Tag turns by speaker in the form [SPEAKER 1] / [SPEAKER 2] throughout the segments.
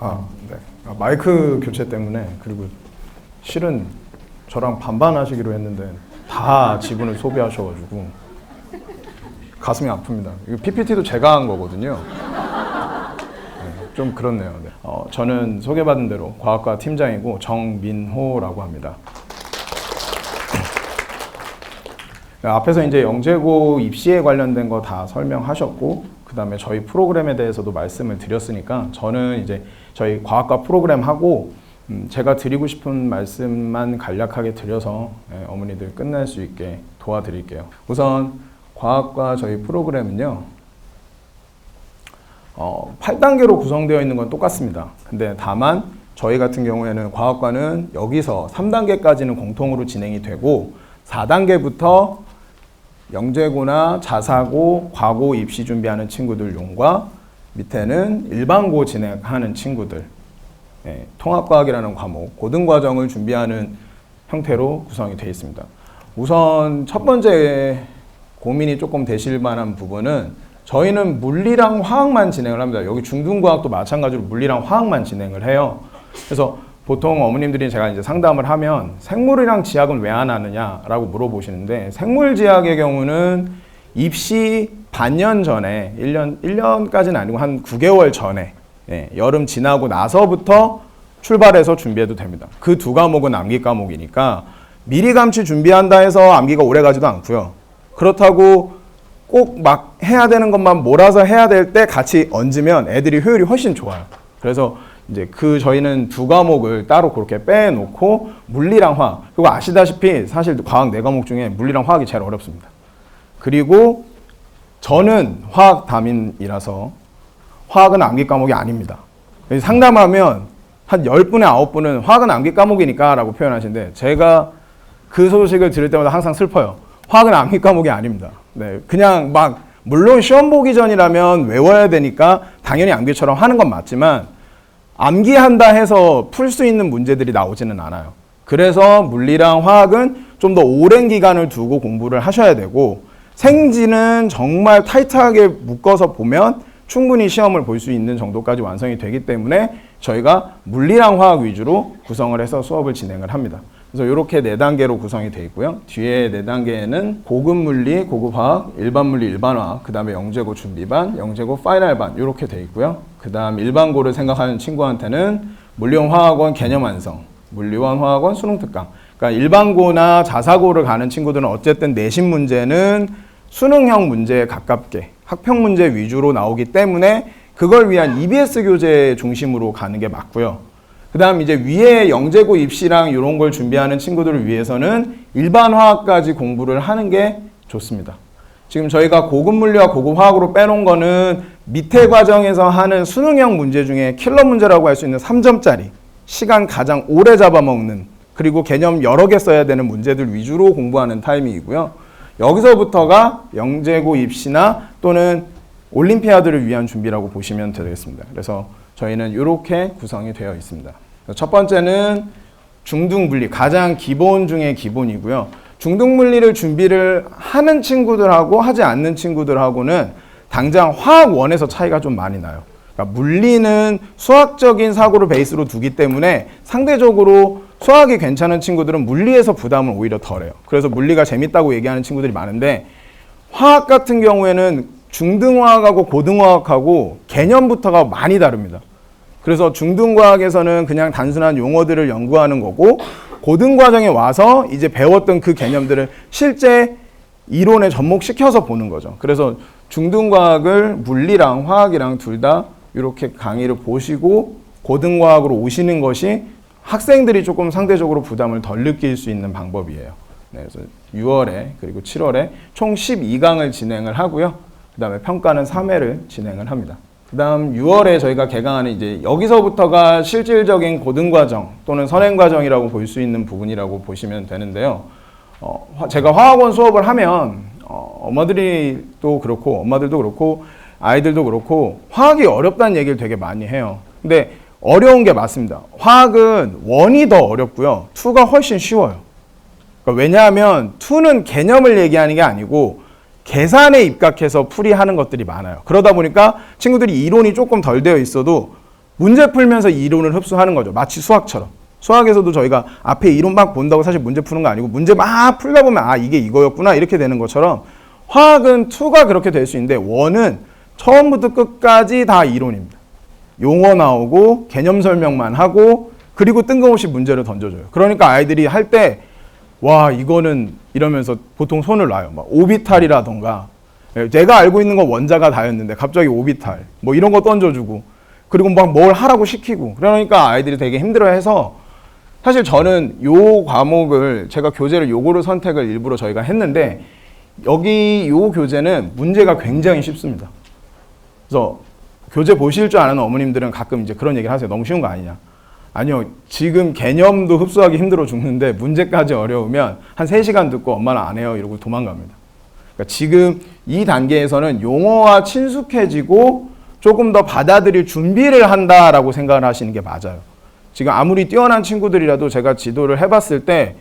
[SPEAKER 1] 네. 마이크 교체 때문에, 그리고 실은 저랑 반반 하시기로 했는데 다 지분을 소비하셔가지고 가슴이 아픕니다. 이거 PPT도 제가 한 거거든요. 네, 좀 그렇네요. 네. 저는 소개받은 대로 과학과 팀장이고 정민호라고 합니다. 앞에서 이제 영재고 입시에 관련된 거 다 설명하셨고, 그 다음에 저희 프로그램에 대해서도 말씀을 드렸으니까 저는 이제 저희 과학과 프로그램 하고 제가 드리고 싶은 말씀만 간략하게 드려서 어머니들 끝낼 수 있게 도와드릴게요. 우선 과학과 저희 프로그램은요, 8단계로 구성되어 있는 건 똑같습니다. 근데 다만 저희 같은 경우에는 과학과는 여기서 3단계까지는 공통으로 진행이 되고 4단계부터 영재고나 자사고, 과고 입시 준비하는 친구들 용과 밑에는 일반고 진행하는 친구들, 통합과학이라는 과목, 고등과정을 준비하는 형태로 구성이 되어 있습니다. 우선 첫 번째 고민이 조금 되실 만한 부분은 저희는 물리랑 화학만 진행을 합니다. 여기 중등과학도 마찬가지로 물리랑 화학만 진행을 해요. 그래서 보통 어머님들이 제가 이제 상담을 하면 생물이랑 지학은 왜 안 하느냐라고 물어보시는데, 생물지학의 경우는 입시 반년 전에 1년까지는 아니고 한 9개월 전에 여름 지나고 나서부터 출발해서 준비해도 됩니다. 그 두 과목은 암기 과목이니까 미리 감치 준비한다 해서 암기가 오래 가지도 않고요. 그렇다고 꼭 막 해야 되는 것만 몰아서 해야 될 때 같이 얹으면 애들이 효율이 훨씬 좋아요. 그래서 이제 저희는 두 과목을 따로 그렇게 빼놓고 물리랑 화학, 그리고 아시다시피 사실 과학 4과목 중에 물리랑 화학이 제일 어렵습니다. 그리고 저는 화학 담임이라서 화학은 암기 과목이 아닙니다. 상담하면 한 10분에 9분은 화학은 암기 과목이니까 라고 표현하시는데, 제가 그 소식을 들을 때마다 항상 슬퍼요. 화학은 암기 과목이 아닙니다. 네, 그냥 막 물론 시험 보기 전이라면 외워야 되니까 당연히 암기처럼 하는 건 맞지만 암기한다 해서 풀 수 있는 문제들이 나오지는 않아요. 그래서 물리랑 화학은 좀 더 오랜 기간을 두고 공부를 하셔야 되고, 생지는 정말 타이트하게 묶어서 보면 충분히 시험을 볼 수 있는 정도까지 완성이 되기 때문에 저희가 물리랑 화학 위주로 구성을 해서 수업을 진행을 합니다. 그래서 이렇게 4단계로 구성이 되어 있고요. 뒤에 4단계에는 고급 물리, 고급 화학, 일반 물리, 일반 화학, 그 다음에 영재고 준비반, 영재고 파이널반 이렇게 되어 있고요. 그 다음 일반고를 생각하는 친구한테는 물리원 화학원 개념 완성, 물리원 화학원 수능 특강. 그러니까 일반고나 자사고를 가는 친구들은 어쨌든 내신 문제는 수능형 문제에 가깝게 학평 문제 위주로 나오기 때문에 그걸 위한 EBS 교재 중심으로 가는 게 맞고요. 그 다음 이제 위에 영재고 입시랑 이런 걸 준비하는 친구들을 위해서는 일반 화학까지 공부를 하는 게 좋습니다. 지금 저희가 고급 물리와 고급 화학으로 빼놓은 거는 밑에 과정에서 하는 수능형 문제 중에 킬러 문제라고 할 수 있는 3점짜리, 시간 가장 오래 잡아먹는, 그리고 개념 여러 개 써야 되는 문제들 위주로 공부하는 타이밍이고요. 여기서부터가 영재고 입시나 또는 올림피아드를 위한 준비라고 보시면 되겠습니다. 그래서 저희는 이렇게 구성이 되어 있습니다. 첫 번째는 중등물리, 가장 기본 중에 기본이고요. 중등물리를 준비를 하는 친구들하고 하지 않는 친구들하고는 당장 화학원에서 차이가 좀 많이 나요. 그러니까 물리는 수학적인 사고를 베이스로 두기 때문에 상대적으로 수학이 괜찮은 친구들은 물리에서 부담을 오히려 덜해요. 그래서 물리가 재밌다고 얘기하는 친구들이 많은데, 화학 같은 경우에는 중등화학하고 고등화학하고 개념부터가 많이 다릅니다. 그래서 중등과학에서는 그냥 단순한 용어들을 연구하는 거고, 고등과정에 와서 이제 배웠던 그 개념들을 실제 이론에 접목시켜서 보는 거죠. 그래서 중등과학을 물리랑 화학이랑 둘 다 이렇게 강의를 보시고 고등과학으로 오시는 것이 학생들이 조금 상대적으로 부담을 덜 느낄 수 있는 방법이에요. 네, 그래서 6월에 그리고 7월에 총 12강을 진행을 하고요. 그 다음에 평가는 3회를 진행을 합니다. 그 다음 6월에 저희가 개강하는 이제 여기서부터가 실질적인 고등과정 또는 선행과정이라고 볼 수 있는 부분이라고 보시면 되는데요. 제가 화학원 수업을 하면 엄마들도 그렇고 아이들도 그렇고 화학이 어렵다는 얘기를 되게 많이 해요. 근데 어려운 게 맞습니다. 화학은 1이 더 어렵고요. 2가 훨씬 쉬워요. 그러니까 왜냐하면 2는 개념을 얘기하는 게 아니고 계산에 입각해서 풀이하는 것들이 많아요. 그러다 보니까 친구들이 이론이 조금 덜 되어 있어도 문제 풀면서 이론을 흡수하는 거죠. 마치 수학처럼. 수학에서도 저희가 앞에 이론 막 본다고 사실 문제 푸는 거 아니고 문제 막 풀다 보면 아 이게 이거였구나 이렇게 되는 것처럼 화학은 2가 그렇게 될 수 있는데 1은 처음부터 끝까지 다 이론입니다. 용어 나오고 개념 설명만 하고 그리고 뜬금없이 문제를 던져줘요. 그러니까 아이들이 할 때 와 이거는 이러면서 보통 손을 놔요. 막 오비탈이라던가 내가 알고 있는 건 원자가 다였는데 갑자기 오비탈 뭐 이런 거 던져주고 그리고 막 뭘 하라고 시키고 그러니까 아이들이 되게 힘들어해서 사실 저는 요 과목을 제가 교재를 요거를 선택을 일부러 저희가 했는데 여기 요 교재는 문제가 굉장히 쉽습니다. 그래서 교재 보실 줄 아는 어머님들은 가끔 이제 그런 얘기를 하세요. 너무 쉬운 거 아니냐. 아니요. 지금 개념도 흡수하기 힘들어 죽는데 문제까지 어려우면 한 3시간 듣고 엄마는 안 해요. 이러고 도망갑니다. 그러니까 지금 이 단계에서는 용어와 친숙해지고 조금 더 받아들일 준비를 한다라고 생각을 하시는 게 맞아요. 지금 아무리 뛰어난 친구들이라도 제가 지도를 해봤을 때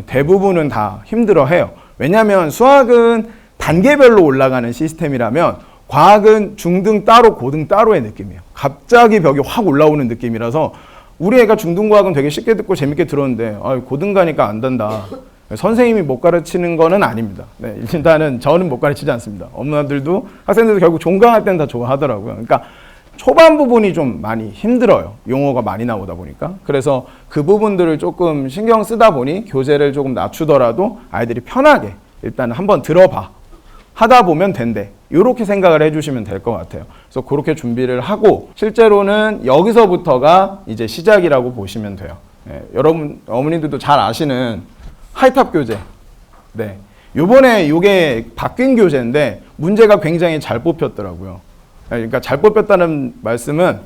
[SPEAKER 1] 대부분은 다 힘들어해요. 왜냐하면 수학은 단계별로 올라가는 시스템이라면 과학은 중등 따로 고등 따로의 느낌이에요. 갑자기 벽이 확 올라오는 느낌이라서 우리 애가 중등과학은 되게 쉽게 듣고 재밌게 들었는데 고등 가니까 안 된다. 선생님이 못 가르치는 거는 아닙니다. 네, 일단은 저는 못 가르치지 않습니다. 엄마들도 학생들도 결국 종강할 때는 다 좋아하더라고요. 그러니까 초반 부분이 좀 많이 힘들어요. 용어가 많이 나오다 보니까. 그래서 그 부분들을 조금 신경 쓰다 보니 교재를 조금 낮추더라도 아이들이 편하게 일단 한번 들어봐. 하다 보면 된대. 이렇게 생각을 해주시면 될 것 같아요. 그래서 그렇게 준비를 하고 실제로는 여기서부터가 이제 시작이라고 보시면 돼요. 여러분 어머니들도 잘 아시는 하이탑 교재. 네. 요번에 요게 바뀐 교재인데 문제가 굉장히 잘 뽑혔더라고요. 그러니까 잘 뽑혔다는 말씀은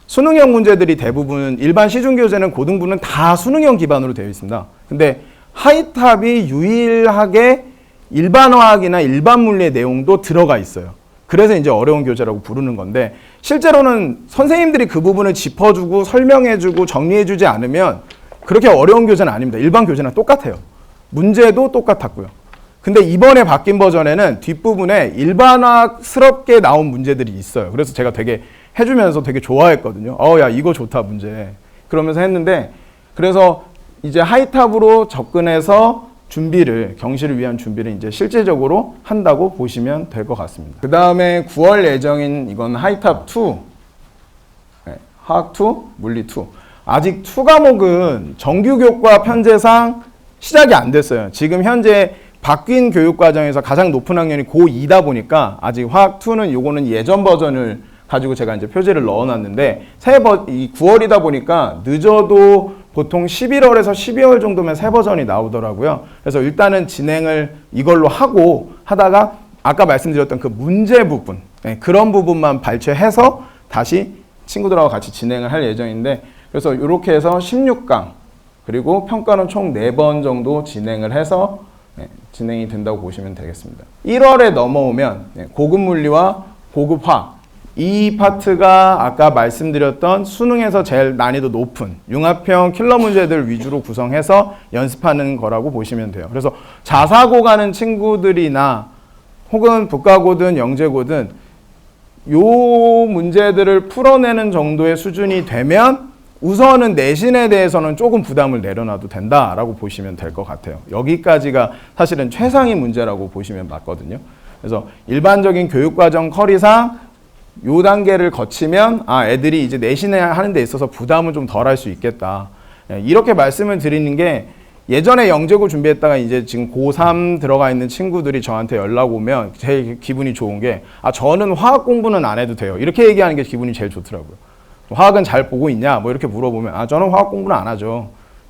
[SPEAKER 1] 수능형 문제들이 대부분 일반 시중 교재는 고등부는 다 수능형 기반으로 되어 있습니다. 근데 하이탑이 유일하게 일반 화학이나 일반 물리의 내용도 들어가 있어요. 그래서 이제 어려운 교재라고 부르는 건데 실제로는 선생님들이 그 부분을 짚어주고 설명해주고 정리해주지 않으면 그렇게 어려운 교재는 아닙니다. 일반 교재랑 똑같아요. 문제도 똑같았고요. 근데 이번에 바뀐 버전에는 뒷부분에 일반화스럽게 나온 문제들이 있어요. 그래서 제가 되게 해주면서 되게 좋아했거든요. 야 이거 좋다 문제. 그러면서 했는데 그래서 이제 하이탑으로 접근해서 경시를 위한 준비를 이제 실제적으로 한다고 보시면 될 것 같습니다. 그 다음에 9월 예정인 이건 하이탑 2, 화학 2, 물리 2. 아직 2 과목은 정규교과 편제상 시작이 안 됐어요. 지금 현재 바뀐 교육과정에서 가장 높은 학년이 고2다 보니까 아직 화학 2는 요거는 예전 버전을 가지고 제가 이제 표제를 넣어놨는데 이 9월이다 보니까 늦어도 보통 11월에서 12월 정도면 새 버전이 나오더라고요. 그래서 일단은 진행을 이걸로 하고 하다가 아까 말씀드렸던 그 문제 부분 그런 부분만 발췌해서 다시 친구들하고 같이 진행을 할 예정인데 그래서 이렇게 해서 16강 그리고 평가는 총 4번 정도 진행을 해서 진행이 된다고 보시면 되겠습니다. 1월에 넘어오면 고급 물리와 고급 화학 이 파트가 아까 말씀드렸던 수능에서 제일 난이도 높은 융합형 킬러 문제들 위주로 구성해서 연습하는 거라고 보시면 돼요. 그래서 자사고 가는 친구들이나 혹은 북가고든 영재고든 요 문제들을 풀어내는 정도의 수준이 되면 우선은 내신에 대해서는 조금 부담을 내려놔도 된다라고 보시면 될 것 같아요. 여기까지가 사실은 최상위 문제라고 보시면 맞거든요. 그래서 일반적인 교육과정 커리상 요 단계를 거치면 애들이 이제 내신에 하는 데 있어서 부담은 좀 덜 할 수 있겠다. 이렇게 말씀을 드리는 게 예전에 영재고 준비했다가 이제 지금 고3 들어가 있는 친구들이 저한테 연락 오면 제일 기분이 좋은 게 저는 화학 공부는 안 해도 돼요. 이렇게 얘기하는 게 기분이 제일 좋더라고요. 화학은 잘 보고 있냐? 뭐 이렇게 물어보면 저는 화학 공부는 안 하죠.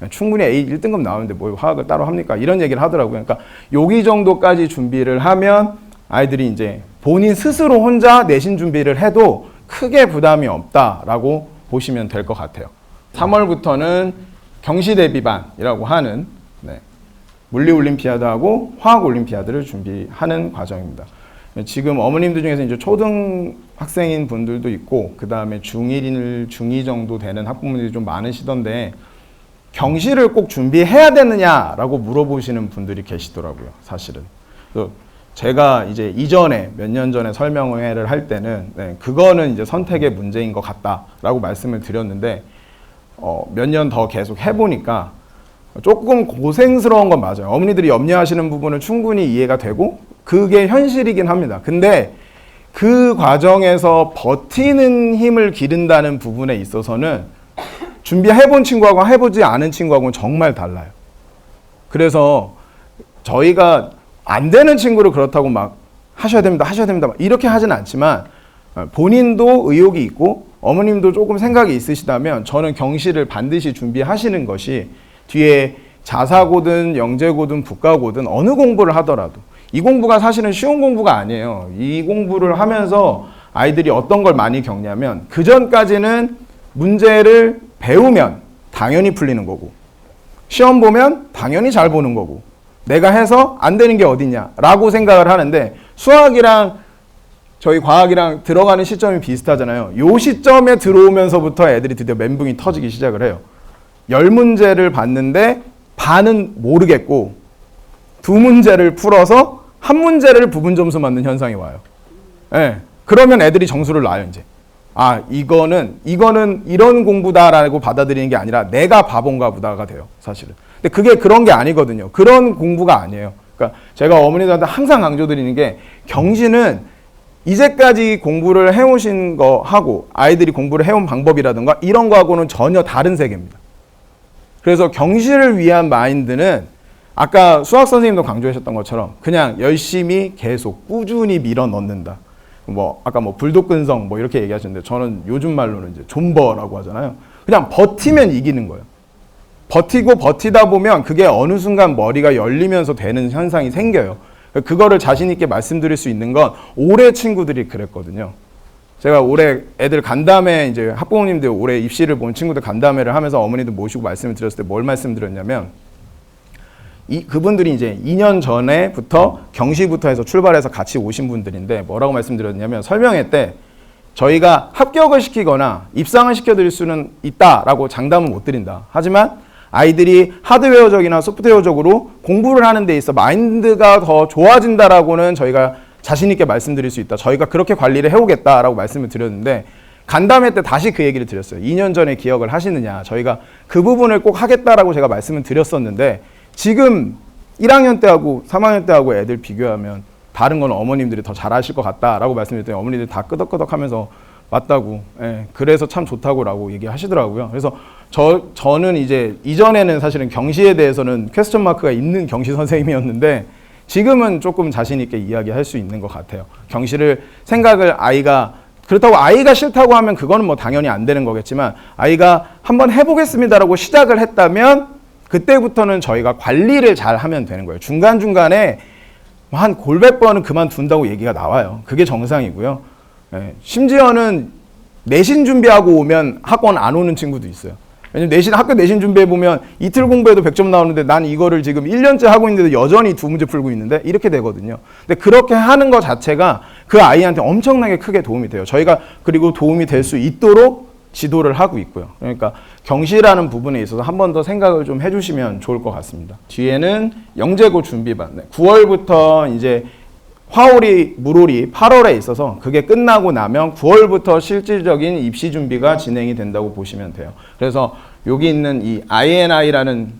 [SPEAKER 1] 충분히 A 1등급 나오는데 뭐 화학을 따로 합니까? 이런 얘기를 하더라고요. 그러니까 여기 정도까지 준비를 하면 아이들이 이제 본인 스스로 혼자 내신 준비를 해도 크게 부담이 없다라고 보시면 될 것 같아요. 3월부터는 경시 대비반이라고 하는 물리 올림피아드하고 화학 올림피아드를 준비하는 과정입니다. 지금 어머님들 중에서 이제 초등 학생인 분들도 있고 그 다음에 중1, 중2 정도 되는 학부모님들이 좀 많으시던데 경시를 꼭 준비해야 되느냐라고 물어보시는 분들이 계시더라고요. 사실은. 제가 이제 이전에 몇 년 전에 설명회를 할 때는 그거는 이제 선택의 문제인 것 같다라고 말씀을 드렸는데 몇 년 더 계속 해보니까 조금 고생스러운 건 맞아요. 어머니들이 염려하시는 부분은 충분히 이해가 되고 그게 현실이긴 합니다. 근데 그 과정에서 버티는 힘을 기른다는 부분에 있어서는 준비해본 친구하고 해보지 않은 친구하고는 정말 달라요. 그래서 저희가 안 되는 친구를 그렇다고 막 하셔야 됩니다, 막 이렇게 하진 않지만 본인도 의욕이 있고 어머님도 조금 생각이 있으시다면 저는 경시를 반드시 준비하시는 것이 뒤에 자사고든 영재고든 국가고든 어느 공부를 하더라도 이 공부가 사실은 쉬운 공부가 아니에요. 이 공부를 하면서 아이들이 어떤 걸 많이 겪냐면 그 전까지는 문제를 배우면 당연히 풀리는 거고 시험 보면 당연히 잘 보는 거고 내가 해서 안 되는 게 어딨냐라고 생각을 하는데 수학이랑 저희 과학이랑 들어가는 시점이 비슷하잖아요. 요 시점에 들어오면서부터 애들이 드디어 멘붕이 터지기 시작을 해요. 10문제를 봤는데 반은 모르겠고 2문제를 풀어서 1문제를 부분 점수 맞는 현상이 와요. 네. 그러면 애들이 정수를 놔요, 이제. 아, 이거는 이런 공부다라고 받아들이는 게 아니라 내가 바본가 보다가 돼요, 사실은. 근데 그게 그런 게 아니거든요. 그런 공부가 아니에요. 그러니까 제가 어머니들한테 항상 강조드리는 게 경시는 이제까지 공부를 해오신 거하고 아이들이 공부를 해온 방법이라든가 이런 거하고는 전혀 다른 세계입니다. 그래서 경시를 위한 마인드는 아까 수학 선생님도 강조하셨던 것처럼 그냥 열심히 계속 꾸준히 밀어 넣는다. 아까 불독근성 이렇게 얘기하셨는데 저는 요즘 말로는 이제 존버라고 하잖아요. 그냥 버티면 이기는 거예요. 버티고 버티다 보면 그게 어느 순간 머리가 열리면서 되는 현상이 생겨요. 그거를 자신 있게 말씀드릴 수 있는 건 올해 친구들이 그랬거든요. 제가 올해 애들 간담회 이제 학부모님들 올해 입시를 본 친구들 간담회를 하면서 어머니들 모시고 말씀을 드렸을 때 뭘 말씀드렸냐면 그분들이 이제 2년 전에부터 경시부터 해서 출발해서 같이 오신 분들인데 뭐라고 말씀드렸냐면 설명회 때 저희가 합격을 시키거나 입상을 시켜드릴 수는 있다라고 장담은 못 드린다. 하지만 아이들이 하드웨어적이나 소프트웨어적으로 공부를 하는 데 있어 마인드가 더 좋아진다라고는 저희가 자신 있게 말씀드릴 수 있다. 저희가 그렇게 관리를 해오겠다라고 말씀을 드렸는데 간담회 때 다시 그 얘기를 드렸어요. 2년 전에 기억을 하시느냐. 저희가 그 부분을 꼭 하겠다라고 제가 말씀을 드렸었는데 지금 1학년 때하고 3학년 때하고 애들 비교하면 다른 건 어머님들이 더 잘하실 것 같다라고 말씀드렸더니 어머니들이 다 끄덕끄덕 하면서 맞다고, 그래서 참 좋다고라고 얘기하시더라고요. 그래서 저는 이제 이전에는 사실은 경시에 대해서는 퀘스천 마크가 있는 경시 선생님이었는데 지금은 조금 자신 있게 이야기할 수 있는 것 같아요. 경시를 생각을 그렇다고 아이가 싫다고 하면 그거는 당연히 안 되는 거겠지만 아이가 한번 해보겠습니다라고 시작을 했다면 그때부터는 저희가 관리를 잘 하면 되는 거예요. 중간중간에 한 골백 번은 그만둔다고 얘기가 나와요. 그게 정상이고요. 심지어는 내신 준비하고 오면 학원 안 오는 친구도 있어요. 왜냐면 학교 내신 준비해보면 이틀 공부해도 100점 나오는데 난 이거를 지금 1년째 하고 있는데도 여전히 2문제 풀고 있는데 이렇게 되거든요. 근데 그렇게 하는 것 자체가 그 아이한테 엄청나게 크게 도움이 돼요. 저희가 그리고 도움이 될 수 있도록 지도를 하고 있고요. 그러니까 경시라는 부분에 있어서 한 번 더 생각을 좀 해주시면 좋을 것 같습니다. 뒤에는 영재고 준비반. 9월부터 이제 화오리, 물오리 8월에 있어서 그게 끝나고 나면 9월부터 실질적인 입시 준비가 진행이 된다고 보시면 돼요. 그래서 여기 있는 이 INI라는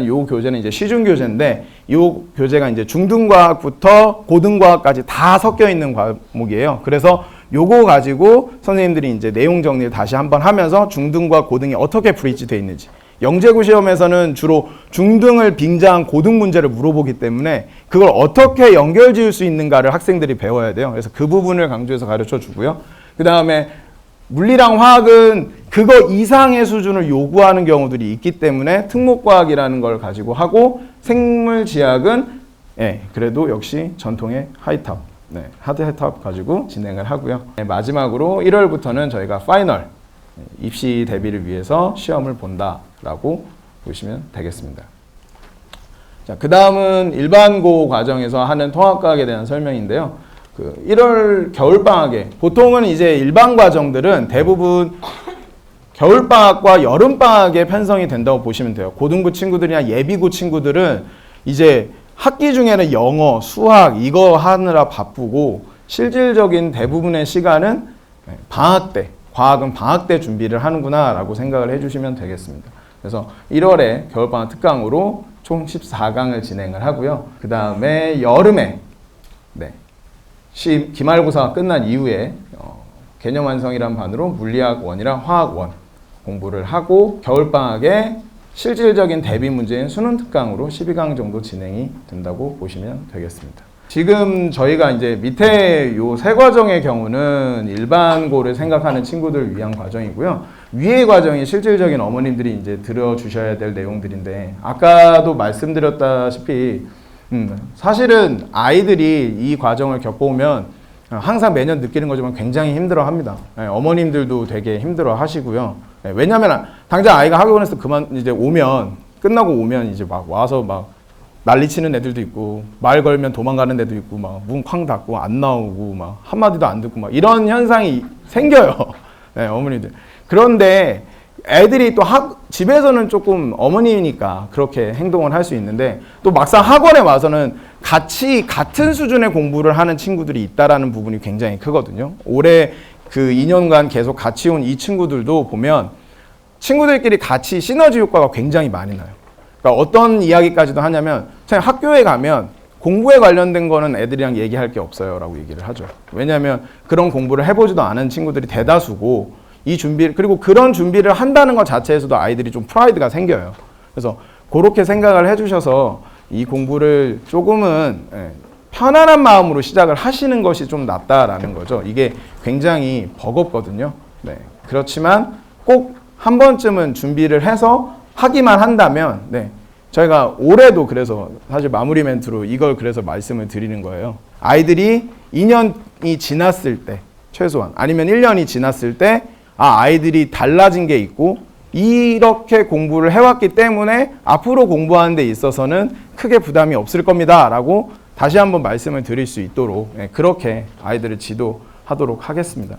[SPEAKER 1] 요 교재는 이제 시중 교재인데 이 교재가 이제 중등과학부터 고등과학까지 다 섞여 있는 과목이에요. 그래서 요거 가지고 선생님들이 이제 내용 정리를 다시 한번 하면서 중등과 고등이 어떻게 브릿지 돼 있는지. 영재고 시험에서는 주로 중등을 빙자한 고등 문제를 물어보기 때문에 그걸 어떻게 연결 지을 수 있는가를 학생들이 배워야 돼요. 그래서 그 부분을 강조해서 가르쳐 주고요. 그 다음에 물리랑 화학은 그거 이상의 수준을 요구하는 경우들이 있기 때문에 특목과학이라는 걸 가지고 하고 생물지학은 그래도 역시 전통의 하이탑, 하드 핫탑 가지고 진행을 하고요. 마지막으로 1월부터는 저희가 파이널, 입시 대비를 위해서 시험을 본다라고 보시면 되겠습니다. 자, 그 다음은 일반고 과정에서 하는 통합과학에 대한 설명인데요. 1월 겨울방학에 보통은 이제 일반 과정들은 대부분 겨울방학과 여름방학에 편성이 된다고 보시면 돼요. 고등부 친구들이나 예비고 친구들은 이제 학기 중에는 영어, 수학 이거 하느라 바쁘고 실질적인 대부분의 시간은 방학 때, 과학은 방학 때 준비를 하는구나 라고 생각을 해주시면 되겠습니다. 그래서 1월에 겨울방학 특강으로 총 14강을 진행을 하고요. 그 다음에 여름에 기말고사가 끝난 이후에 개념 완성이란 반으로 물리학 1이랑 화학 1 공부를 하고 겨울방학에 실질적인 대비 문제인 수능 특강으로 12강 정도 진행이 된다고 보시면 되겠습니다. 지금 저희가 이제 밑에 요 세 과정의 경우는 일반고를 생각하는 친구들 위한 과정이고요. 위의 과정이 실질적인 어머님들이 이제 들어주셔야 될 내용들인데 아까도 말씀드렸다시피 사실은 아이들이 이 과정을 겪어오면 항상 매년 느끼는 거지만 굉장히 힘들어합니다. 어머님들도 되게 힘들어하시고요. 왜냐하면 당장 아이가 학원에서 이제 끝나고 오면 이제 막 와서 막 난리치는 애들도 있고 말 걸면 도망가는 애도 있고 막 문 쾅 닫고 안 나오고 막 한마디도 안 듣고 막 이런 현상이 생겨요. 어머니들. 그런데 애들이 또 집에서는 조금 어머니니까 그렇게 행동을 할 수 있는데 또 막상 학원에 와서는 같은 수준의 공부를 하는 친구들이 있다라는 부분이 굉장히 크거든요. 올해 그 2년간 계속 같이 온 이 친구들도 보면 친구들끼리 같이 시너지 효과가 굉장히 많이 나요. 그러니까 어떤 이야기까지도 하냐면 학교에 가면 공부에 관련된 거는 애들이랑 얘기할 게 없어요 라고 얘기를 하죠. 왜냐하면 그런 공부를 해보지도 않은 친구들이 대다수고 그리고 그런 준비를 한다는 것 자체에서도 아이들이 좀 프라이드가 생겨요. 그래서 그렇게 생각을 해주셔서 이 공부를 조금은 편안한 마음으로 시작을 하시는 것이 좀 낫다라는 거죠. 이게 굉장히 버겁거든요. 그렇지만 꼭 한 번쯤은 준비를 해서 하기만 한다면 저희가 올해도 그래서 사실 마무리 멘트로 이걸 그래서 말씀을 드리는 거예요. 아이들이 2년이 지났을 때 최소한 아니면 1년이 지났을 때 아이들이 달라진 게 있고 이렇게 공부를 해왔기 때문에 앞으로 공부하는 데 있어서는 크게 부담이 없을 겁니다 라고 다시 한번 말씀을 드릴 수 있도록 그렇게 아이들을 지도하도록 하겠습니다.